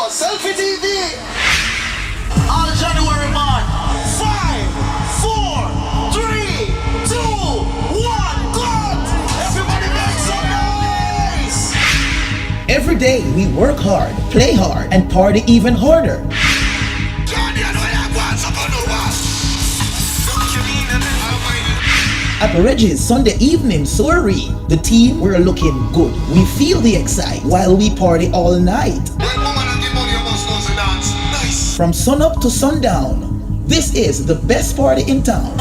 Selfi TV. All January man. 5, 4, 3, 2, 1, cut! Everybody make some noise! Every day we work hard, play hard, and party even harder. At Reggie's Sunday evening SOIREE, the team were looking good. We feel the excite while we party all night. From sunup to sundown, this is the best party in town.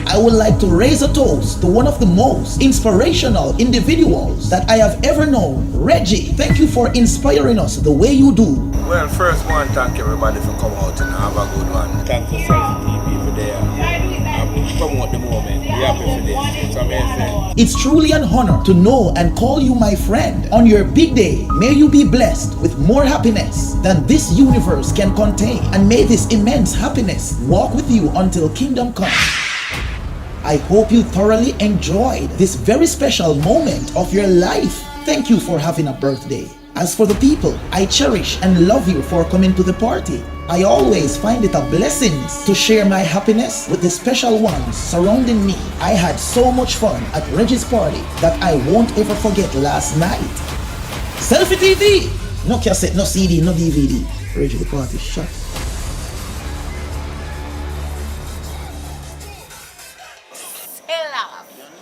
I would like to raise a toast to one of the most inspirational individuals that I have ever known, Reggie. Thank you for inspiring us the way you do. Well, first I want to thank everybody for coming out and have a good one. Thanks to Selfi TV for there. Promote the moment. We're happy for this. It's amazing. It's truly an honor to know and call you my friend. On your big day, may you be blessed with more happiness than this universe can contain. And may this immense happiness walk with you until kingdom come. I hope you thoroughly enjoyed this very special moment of your life. Thank you for having a birthday. As for the people, I cherish and love you for coming to the party. I always find it a blessing to share my happiness with the special ones surrounding me. I had so much fun at Reggie's party that I won't ever forget last night. Selfi TV! No cassette, no CD, no DVD. Reggie, the party shut.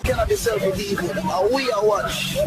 Cannot be Selfi TV. We are watch.